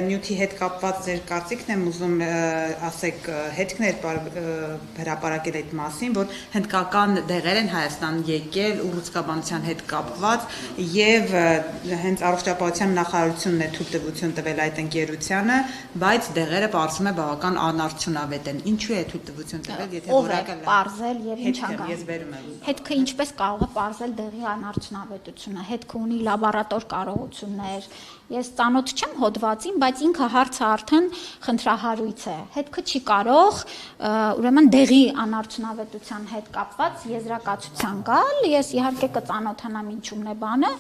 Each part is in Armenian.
նյութի հետ կապված ձեր կարծիքն եմ ուզում ասեք հետքներ հրապարակել այդ մասին, որ հնդկական դեղեր են Հայաստան եկել ուռուցքաբանության հետ կապված եւ հենց առողջապահության նախարարությունն է թույլտվություն տվել այդ ընկերությանը, բայց դեղերը պարզվում է բավական անարդյունավետ են։ Ինչու է թույլտվություն տվել, եթե որակը պարզել եւ ինչ անգամ։ Ես վերում եմ։ Հետքը ինչպես կարող է պարզել դեղի անարդյունավետությունը, հետքը ունի լաբորատոր կարողություններ։ Ես ծանոթ չեմ հոդվածին, բայց ինքը հարցը արդեն խնդրահարույց է։ Հետքը չի կարող ուրեմն դեղի անարդյունավետության հետ կապված եզրակացության գալ։ Ես իհարկե կծանոթանամ ինչումն է բանը,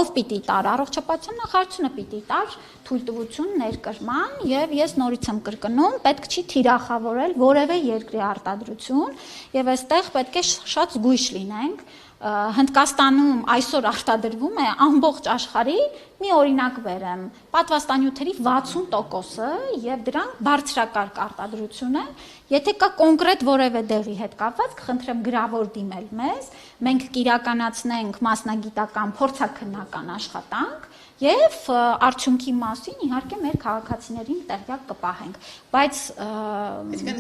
ով պիտի տար, առողջապահության նախարարությունը պիտի տար թույլտվություն ներկրման, եւ ես նորից եմ կրկնում, պետք չի թիրախավորել որևէ երկրի արտադրություն, եւ այստեղ պետք է շատ զգույշ լինենք։ Հնդկաստանում այսօր արտադրվում է ամբողջ աշխարհի, մի օրինակ բերեմ, պատվաստանյութերի 60%-ը եւ դրանք բարձրակարգ արտադրություն է։ Եթե կա կոնկրետ որևէ դեղի հետ կապված, կխնդրեմ գրավոր դիմել մեզ, մենք կիրականացնենք մասնագիտական փորձաքննական աշխատանք եւ արդյունքի մասին իհարկե մեր քաղաքացիներին տեղյակ կպահենք, բայց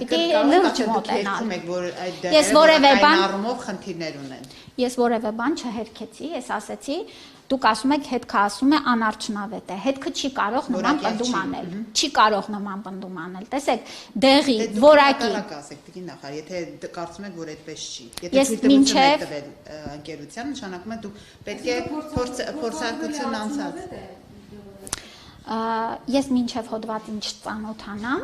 պիտի լուրջ մոտենալ։ Ես որևէ բան առումով խնդիրներ ունեն։ Ես որևէ բան չհերքեցի, ես ասեցի, դուք ասում եք հետքը ասում է անարդյունավետ է, հետքը չի կարող նման պնդում անել, չի կարող նման պնդում անել, տեսեք, դեղի, որակի։ Ասեք, տիկին նախարար, եթե կարծում եք, որ այդպես չի, եթե թույլտվություն եք տվել ընկերության, նշանակում է դուք պետք է փորձարկություն անցած։ Ես մինչև հոդվածին չծանոթանամ,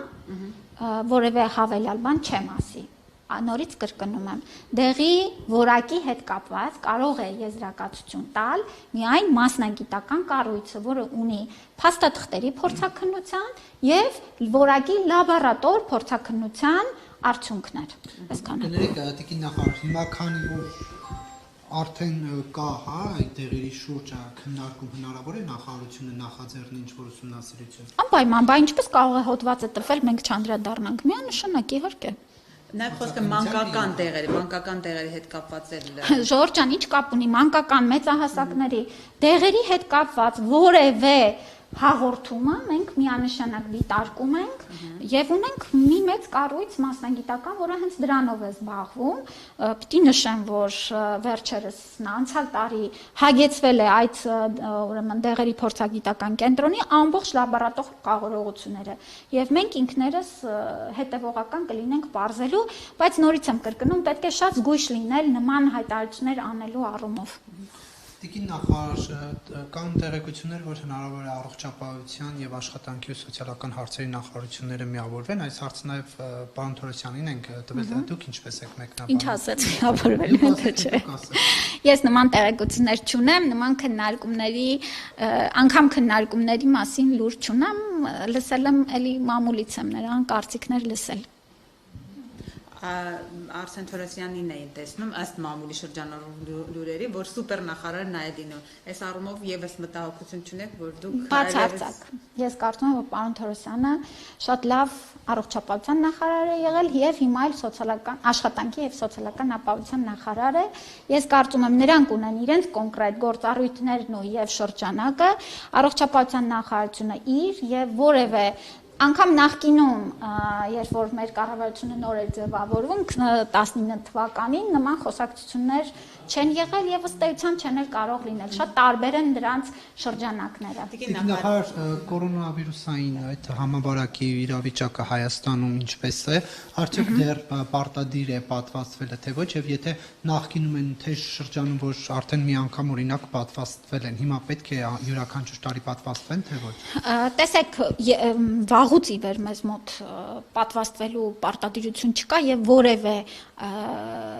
որևէ հավելյալ բան չեմ ասի։ Նորից կրկնում եմ, դեղի որակի հետ կապված կարող է եզրակացություն տալ միայն մասնագիտական կառույցը, որը ունի փաստաթղթերի փորձաքննության եւ որակի լաբորատոր փորձաքննության արդյունքներ։ Այսքանը։ Կներեք, տիկին նախարար, հիմա քանի որ արդեն կա, հա, այդ դեղերի շուրջ քննարկում հնարավոր է նախարարությունը նախաձեռնի ինչ-որ ուսումնասիրություն։ Անպայման, բայց ինչպես կարող է հոդվածը տվել, մենք չանդրադառնանք միանշանակ, իհարկե։ Նաև խոսքը մանկական դեղերի հետ կապված է։ Ժորժ ջան, ինչ կապ ունի մանկական մեծահասակների դեղերի հետ կապված որևէ հաղորդումը մենք միանշանակ դիտարկում ենք եւ ունենք մի մեծ կառույց մասնագիտական, որը հենց դրանով է զբաղվում։ Պիտի նշեմ, որ վերջերս անցյալ տարի հագեցվել է այդ ուրեմն դեղերի փորձագիտական կենտրոնի ամբողջ լաբորատոր կարողությունները եւ մենք ինքներս հետեւողական կլինենք բարձելու, բայց նորից եմ կրկնում, պետք է շատ զգույշ լինել նման հայտարարություններ անելու առումով։ Տիկին նախարար, կան տեղեկություններ, որ հնարավոր է առողջապահության եւ աշխատանքի ու սոցիալական հարցերի նախարարությունները միավորվեն, այս հարցը նաեւ պարոն Թորոսյանին ենք տվել, դուք ինչպես եք մեկնաբանում։ Ինչ ասեց միավորվել, ինքը չէ։ Ես նման տեղեկություններ չունեմ, նման քննարկումների, անգամ քննարկումների մասին լուր չունեմ, լսել եմ էլի մամուլից եմ նրան կարծիքներ լսել։ Արսեն Թորոսյանին էին տեսնում ըստ մամուլի շրջանառու լուրերի, որ սուպեր նախարար նա է լինում։ Այս առումով եւս մտահոգություն չունեք, որ դուք բացարձակ։ Ես կարծում եմ, որ պարոն Թորոսյանը շատ լավ առողջապահության նախարար է եղել եւ հիմա էլ սոցիալական աշխատանքի եւ սոցիալական ապահովության նախարար է։ Ես կարծում եմ, նրանք ունեն իրենց կոնկրետ գործառույթներն ու եւ շրջանակը, առողջապահության նախարարությունը իր եւ որևէ անգամ նախկինում, երբ որ մեր կառավարությունը նոր էր ձևավորվում 19 թվականին, նման խոսակցություններ չեն եղել եւ ըստ էության չեն էլ կարող լինել։ Շատ տարբեր են դրանց շրջանակները։ Տիկին նախարար, կորոնավիրուսային այդ համավարակի իրավիճակը Հայաստանում ինչպես է, արդյոք դեռ պարտադիր է պատվաստվելը, թե ոչ, եւ եթե նախկինում են թե շրջանում, որ արդեն մի անգամ օրինակ պատվաստվել են, հիմա պետք է յուրաքանչյուր տարի պատվաստվեն, թե ոչ։ Տեսեք, վաղուց ի վեր մեզ մոտ պատվաստվելու պարտադիրություն չկա եւ որևէ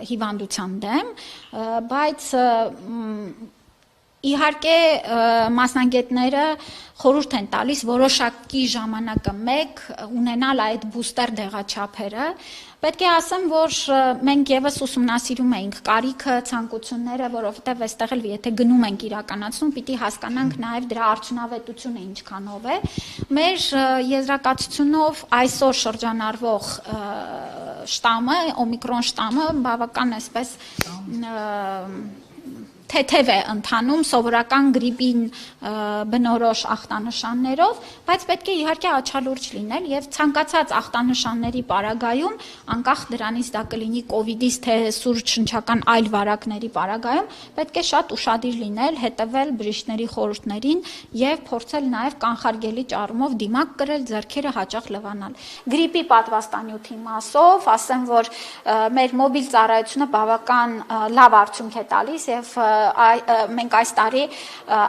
հիվանդության դեմ, բայց իհարկե մասնագետները խորհուրդ են տալիս որոշակի ժամանակը մեկ ունենալ այդ բուստեր դեղաչափերը։ Պետք է ասեմ, որ մենք եւս ուսումնասիրում էինք կարիքը, ցանկությունները, որովհետեւ այստեղ էլ եթե գնում ենք իրականացնում, պիտի հասկանանք նաեւ դրա արդյունավետությունը ինչքանով է։ Մեր եզրակացությունով այսօր շրջանառվող շտամը, օմիկրոն շտամը բավական այսպես թեթև է ընթանում սովորական գրիպին բնորոշ ախտանշաններով, բայց պետք է իհարկե աչալուրջ լինել եւ ցանկացած ախտանշանների պարագայում, անկախ դրանից դա կլինի կովիդից թե սուրճ շնչական այլ վարակների պարագայում, պետք է շատ ուշադիր լինել, հետևել բժիշկների խորհուրդներին եւ փորձել նաեւ կանխարգելիչ առումով դիմակ կրել, ձեռքերը հաճախ լվանալ։ Գրիպի պատվաստանյութի մասով ասեմ, որ մեր մոբիլ ծառայությունը բավական լավ արդյունք է տալիս եւ մենք այս տարի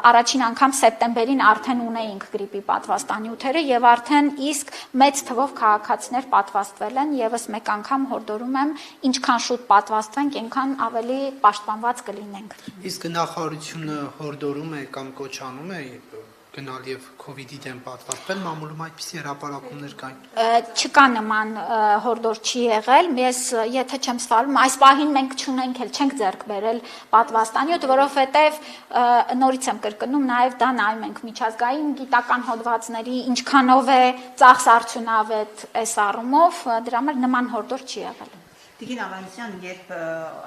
առաջին անգամ սեպտեմբերին արդեն ունեինք գրիպի պատվաստանյութերը եւ արդեն իսկ մեծ թվով քաղաքացիներ պատվաստվել են, եւս մեկ անգամ հորդորում եմ, ինչքան շուտ պատվաստվենք, այնքան ավելի պաշտպանված կլինենք։ Իսկ նախարարությունը հորդորում է կամ կոչանում է գնալ եւ COVID-ի դեմ պատվաստվել, մամուլում այդպիսի հրապարակումներ կային։ Չկա նման հորդոր չի եղել, ես եթե չեմ սխալվում, այս պահին մենք չունենք էլ չենք ձեռք բերել պատվաստանյութ, որովհետեւ նորից եմ կրկնում, նաեւ դա նայում ենք միջազգային գիտական հոդվածների, ինչքանով է ծախս արդյունավետ այս առումով, դրա համար նման հորդոր չի եղել։ Տիկին Ավանեսյան, երբ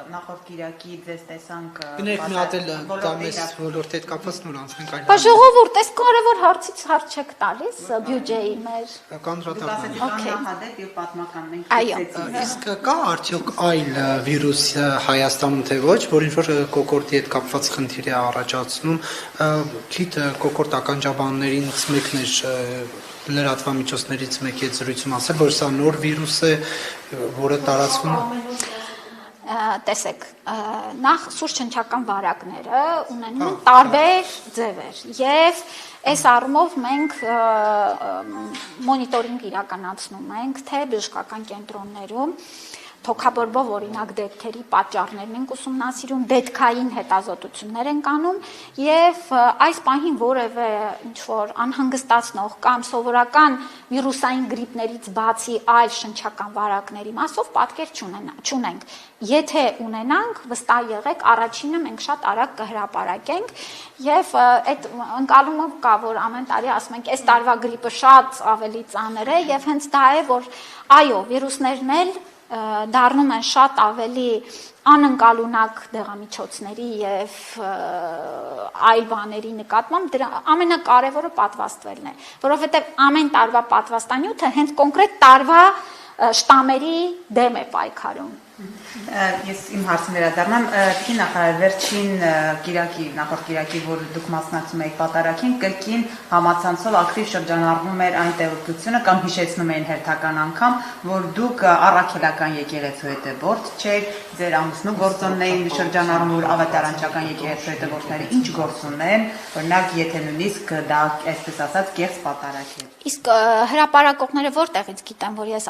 նախորդ Կիրակի ձեզ տեսանք Գնեք մի հատ էլ դա մեզ ոլորտի հետ կապված նոր անցնենք այլ։ Բա ժողովուրդ, այս կարևոր հարցից հարց չեք տալիս բյուջեի մեր։ Կանրատական։ Կանահադեպ եւ պատմական մենք Այո։ Իսկ կա արդյոք այլ վիրուս Հայաստանում թե ոչ, որ ինչ որ կոկորդի հետ կապված խնդիր է առաջացնում, քիթ կոկորտ ականջաբաններից մեկն է լրատվամիջոցներից մեկի հետ զրույցում ասել, որ սա նոր վիրուս է, որը տարածվում է։ Տեսեք, նախ սուրճ շնչական վարակները ունենում են տարբեր ձևեր եւ այս առումով մենք մոնիտորինգ իրականացնում ենք թե բժշկական կենտրոններում թոքաբորբով օրինակ դեպքերի պատճառներն ենք ուսումնասիրում, դետքային հետազոտություններ ենք անում եւ այս պահին որևէ ինչ-որ անհանգստացնող կամ սովորական վիրուսային գրիպներից բացի այլ շնչական վարակների մասով պատկեր չունենք։ Եթե ունենանք, վստահ եղեք, առաջինը մենք շատ արագ կհրապարակենք եւ այդ ընկալումը կա, որ ամեն տարի ասում ենք, այս տարվա գրիպը շատ ավելի ծանր է եւ հենց դա է, որ այո, վիրուսներն էլ դառնում են շատ ավելի անընկալունակ դեղամիջոցների եւ այլ բաների նկատմամբ դրա ամենակարևորը պատվաստվելն է, որովհետեւ ամեն տարվա պատվաստանյութը հենց կոնկրետ տարվա շտամերի դեմ է պայքարում։ Ես իմ հարցին վերադառնամ, տիկին նախարար, վերջին Կիրակի, նախորդ Կիրակի, որ դուք մասնակցում եք պատարագին, կրկին համացանցով ակտիվ շրջանառվում էր այն տեղեկությունը կամ հիշեցնում էին հերթական անգամ, որ դուք առաքելական եկեղեցու հետևորդ չեք, ձեր ամուսնու գործոններին շրջանառվում, որ ավետարանչական եկեղեցու հետևորդները ինչ գործ ունեն, օրինակ եթե նույնիսկ դա այսպես ասած կեղծ պատարագ է։ Իսկ հրապարակողները որտեղից գիտեն, որ ես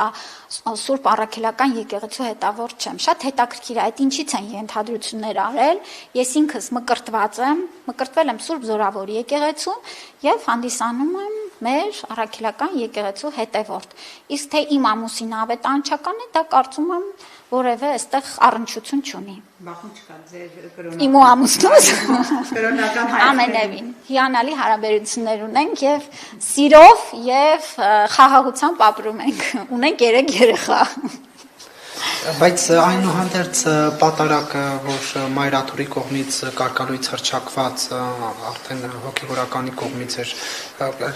Սուրբ Առաքելական եկեղեցու հետևորդ չեմ։ Շատ հետաքրքիր է, այդ ինչից են ենթադրություններ արել։ Ես ինքս մկրտվել եմ Սուրբ Զորավոր եկեղեցու եւ հանդիսանում եմ մեր առաքելական եկեղեցու հետևորդ։ Իսկ թե իմ ամուսինը ավետարանչական է, դա կարծում եմ որևէ այստեղ առնչություն չունի։ Բախում չկա ձեր Իմ ու ամուսնուս կրոնական ամենևին հիանալի հարաբերություններ ունենք եւ սիրով եւ խաղաղությամբ ապրում ենք։ Ունենք 3 երեխա։ Բայց այնուհանդերձ պատարակը, որ Մայրաթորի կողմից կարգալույց հռչակված արդեն հոգևորականի կողմից էր,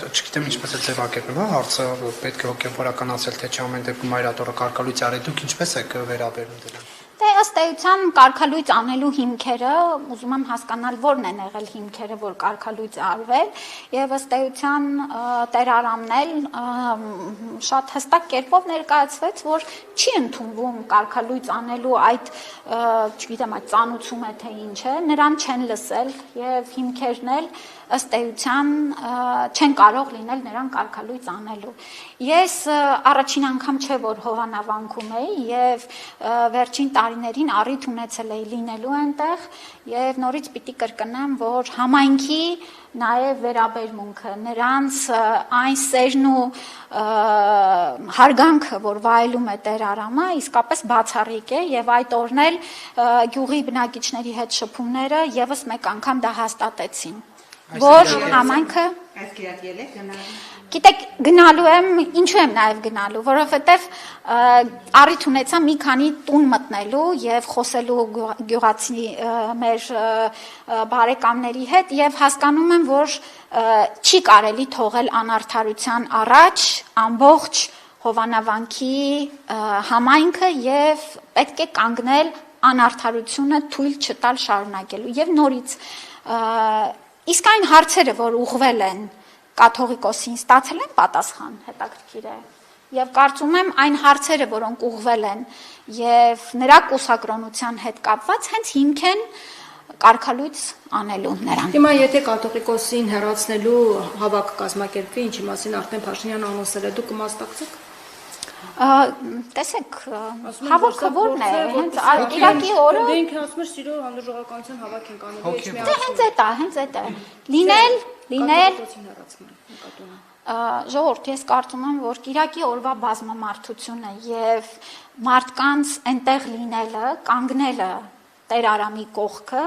չգիտեմ ինչպես է ձևակերպվում, հարցը պետք է հոգևորականացնել, թե չէ ամեն դեպքում Մայրաթորը կարգալույց արել, դուք ինչպես եք վերաբերում դրան։ Դե ըստ էության կարգալույց անելու հիմքերը, ուզում եմ հասկանալ որն են եղել հիմքերը, որ կարգալույց արվել, եւ ըստ էության Տեր Արամն էլ շատ հստակ կերպով ներկայացվեց, որ չի ընդունվում կարգալույց անելու այդ, չգիտեմ, այդ ծանուցումը թե ինչ է, նրան չեն լսել եւ հիմքերն էլ ըստ էության չեն կարող լինել նրան կարգալույց անելու։ Ես առաջին անգամ չէ որ հովանավանքում էի եւ վերջին տարիներին առիթ ունեցել էի լինելու այնտեղ եւ նորից պիտի կրկնեմ, որ համայնքի նաեւ վերաբերմունքը, նրանց այն սերն ու հարգանքը, որ վայելում է Տեր Արամը, իսկապես բացառիկ է եւ այդ օրն էլ գյուղի բնակիչների հետ շփումները եւս մեկ անգամ դա հաստատեցին, որ համայնքը Այս կիրակի եք գնալու։ Գիտեք, գնալու եմ, ինչու եմ նաև գնալու, որովհետև առիթ ունեցա մի քանի տուն մտնելու եւ խոսելու գյուղացի մեր բարեկամների հետ եւ հասկանում եմ, որ չի կարելի թողել անարդարության առաջ ամբողջ Հովանավանքի համայնքը եւ պետք է կանգնել անարդարությունը թույլ չտալ շարունակելու եւ նորից իսկ այն հարցերը, որ ուղղվել են կաթողիկոսին, ստացել են պատասխան, հետաքրքիր է։ Եվ կարծում եմ այն հարցերը, որոնք ուղղվել են եւ նրա կուսակրոնության հետ կապված, հենց հիմք են կարգալույց անելու նրան։ Հիմա եթե կաթողիկոսին հեռացնելու հավաք կազմակերպվի, ինչի մասին արդեն Փաշինյանը անոսել է, դուք կմասնակցեք։ Տեսեք, հավաքը որն է, հենց Կիրակի օրը։ Դե ինքն ասում էր սիրո հանդուրժողականության հավաք ենք անելու, ոչ մի հենց այդ է։ Լինել ժողովուրդ, ես կարծում եմ, որ Կիրակի օրվա բազմամարդությունը եւ մարդկանց այնտեղ լինելը, կանգնելը Տեր Արամի կողքը,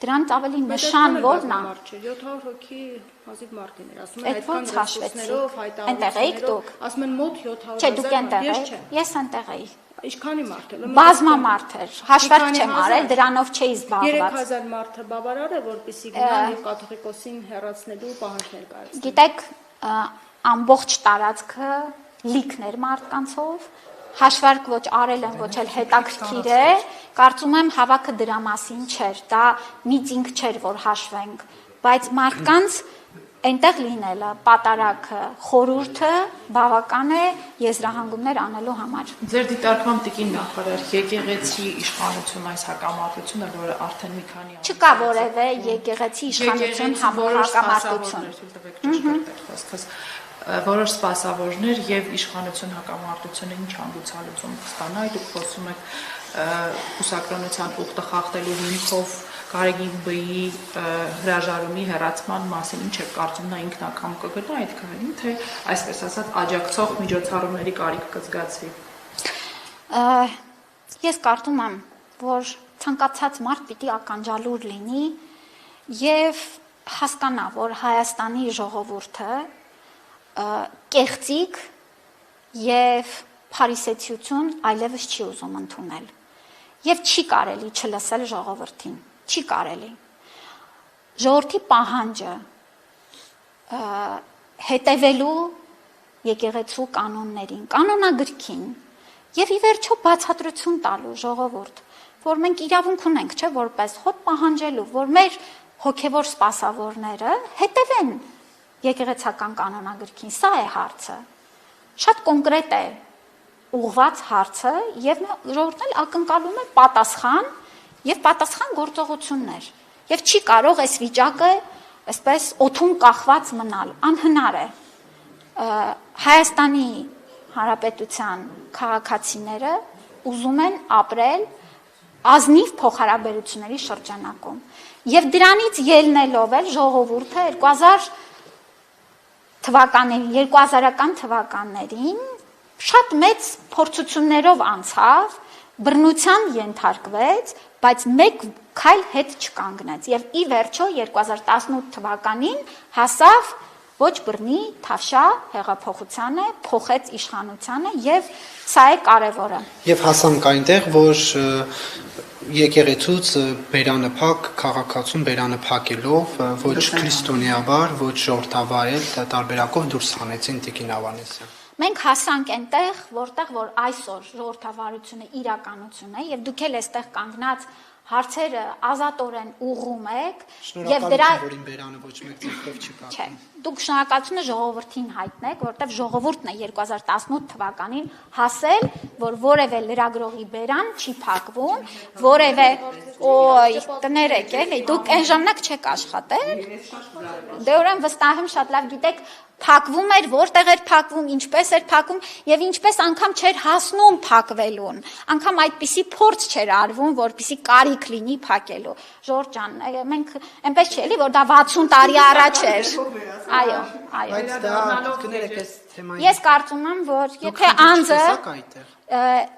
դրանից ավելի նշան որն է։ 700 հոգի հազիվ մարդ էր, ասում են այդքան ռեսուրսներով, այնտեղ էիք դուք։ Ասում են մոտ 700 Չէ, դուք այնտեղ եք։ Ես այնտեղ էի։ Ինչքանի մարդ էր։ Բազմամարդ էր։ Հաշվարկ չեմ արել, դրանով չէի զբաղված։ 3000 մարդը բավարար է, որպեսզի գնան եւ կաթողիկոսին հեռացնելու պահանջներ կայացնեն։ Գիտեք, ամբողջ տարածքը լիքն էր մարդկանցով, հաշվարկ ոչ արել են, ոչ էլ հետաքրքիր է, կարծում եմ հավաքը դրա մասին չէր, դա միտինգ չէր, որ հաշվենք, բայց մարդկանց այնտեղ լինելը, պատարակը, խորհուրդը բավական է եզրահանգումներ անելու համար։ Ձեր դիտարկմամբ տիկին նախարար, եկեղեցի իշխանություն այս հակամարտությունը, որը արդեն մի քանի ամիս չկա որևէ եկեղեցի իշխանություն հակամարտություն։ Որոշ սպասավորներ եւ իշխանություն հակամարտությունը ինչ հանգուցալուծում կստանա, դուք խոսում եք կուսակրոնության ուխտը խախտելու հիմքով Գարեգին Բ-ի հրաժարումի հեռացման մասին, ինչ է կարծում, նա ինքնակամ կգնա այդ քայլին, թե այսպես ասած աջակցող միջոցառումների կարիք կզգացվի։ Ես կարծում եմ, որ ցանկացած մարդ պիտի ականջալուր լինի եւ հասկանա, որ Հայաստանի ժողովուրդը կեղծիկ եւ փարիսեցիություն այլևս չի ուզում ընդունել եւ չի կարելի չլսել ժողովրդին, չի կարելի։ Ժողովրդի պահանջը հետևելու եկեղեցու կանոններին, կանոնագրքին եւ ի վերջո բացատրություն տալու ժողովուրդ, որ մենք իրավունք ունենք, չէ, որպես հոտ պահանջելու, որ մեր հոգեվոր սպասավորները հետևեն եկեղեցական կանոնագրքին, սա է հարցը։ Շատ կոնկրետ է ուղղված հարցը եւ ժողովուրդն էլ ակնկալում է պատասխան եւ պատասխան գործողություններ։ Եվ չի կարող այս վիճակը այսպես օթում կախված մնալ, անհնար է։ Հայաստանի Հանրապետության քաղաքացիները ուզում են ապրել ազնիվ փոխհարաբերությունների շրջանակում։ Եվ դրանից ելնելով էլ ժողովուրդը 2000-ական թվականներին շատ մեծ փորձություններով անցավ, բռնության ենթարկվեց, բայց մեկ քայլ հետ չկանգնեց եւ ի վերջո 2018 թվականին հասավ ոչ բռնի, թավշյա հեղափոխությանը, փոխեց իշխանությանը եւ սա է կարևորը։ Եվ հասանք այնտեղ, որ եկեղեցուց բերանփակ քաղաքացուն բերանփակելով ոչ քրիստոնեաբար, ոչ ժողովրդավայել տարբերակով դուրս հանեցին Տիկին Ավանեսյան։ Մենք հասանք այնտեղ, որտեղ որ այսօր ժողովրդավարությունը իրականություն է եւ դուք էլ այստեղ կանգնած հարցերը ազատորեն ուղղում եք եւ դրա որին բերանը ոչ մեկ ձեռքով չի Չէ, դուք շնորհակալությունը ժողովրդին հայտնեք, որտեղ ժողովուրդն է 2018 թվականին հասել, որ որևէ լրագրողի բերան չի փակվում, որևէ օй, տներեք էլի, դուք այն ժամանակ չեք աշխատել։ Դե ուրեմն վստահ եմ շատ լավ գիտեք փակվում էր, որտեղ էր փակվում, ինչպես էր փակվում եւ ինչպես անգամ չէր հասնում փակվելուն։ Անգամ այդպիսի փորձ չէր արվում, որպիսի կարիք լինի փակելու։ Ժորժ ջան, մենք այնպես չէ՞ էլի, որ դա 60 տարի առաջ էր։ Այո, այո։ Բայց դա կներեք այս թեմային։ Ես կարծում եմ, որ եթե անձը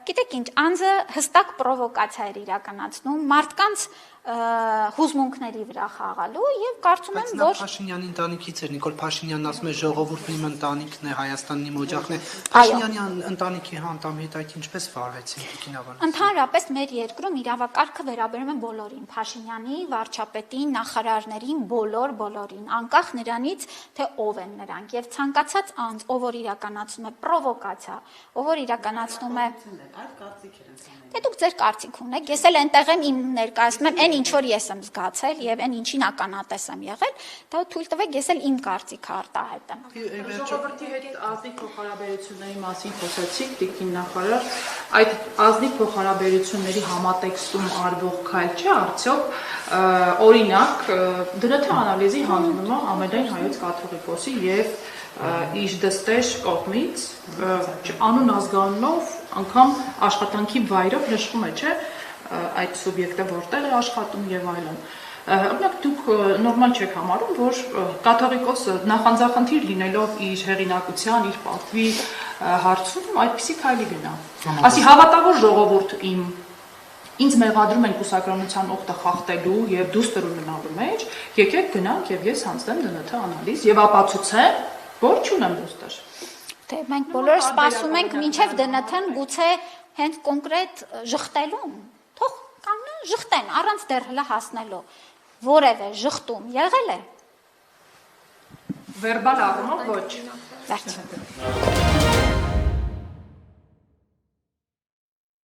գիտեք ինչ, անձը հստակ պրովոկացիա էր իրականացնում, մարդկանց հուզմունքների վրա խաղալու եւ կարծում եմ, Նա որ Փաշինյանի ընտանիքից էր, Նիկոլ Փաշինյանն ասում է ժողովուրդն իմ ընտանիքն է, Հայաստանն իմ օջախն է։ Փաշինյանի ընտանիքի հանդամի հետ այդ ինչպես վարվեցին Տիկին Ավանեսյան։ Ընդհանրապես մեր երկրում իրավակարգը վերաբերում է բոլորին, Փաշինյանի, վարչապետին, նախարարներին, բոլորին, անկախ նրանից, թե ով են նրանք, եւ ցանկացած անձ, ով որ իրականացնում է պրովոկացիա, ով որ իրականացնում է Դե դուք ձեր կարծիք ունեք, ես էլ այնտեղ եմ իմ ներկայացնում եմ այն ինչ որ ես եմ զգացել եւ այն ինչին ականատես եմ եղել, դա թույլ տվեք ես էլ իմ կարծիքը արտահայտեմ։ Ժողովրդի հետ ազնիվ փոխհարաբերությունների մասին խոսեցիք, Տիկին նախարար, այդ ազնիվ փոխհարաբերությունների համատեքստում արվող քայլ չէ արդյոք օրինակ ԴՆԹ անալիզի հանձնումը Ամենայն հայոց կաթողիկոսի եւ Իժդստեր կողմից անուն ազգանունով անգամ աշխատանքի վայրով նշվում է, չէ, այդ սուբյեկտը որտեղ է աշխատում եւ այլն։ Օրինակ դուք նորմալ չեք համարում, որ կաթողիկոսը նախանձախնդիր լինելով իր հեղինակության, իր պատվի հարցում այդպիսի քայլի գնա։ Ասի հավատավոր ժողովուրդ ինձ մեղադրում են կուսակրոնության օգտը խախտելու եւ դուստր ունենալու մեջ, եկեք գնանք եւ ես հանձնեմ ԴՆԹ անալիզ եւ ապացուցեմ, որ չունեմ դուստր։ Դե մենք բոլորը սպասում ենք մինչև ԴՆԹ-ն գուցե հենց կոնկրետ ժխտելուն, թող կանգնեն ժխտեն առանց դեռ հլը հասնելու, որևէ ժխտում եղել է։ Վերբալ առումով ոչ։ Վերջ։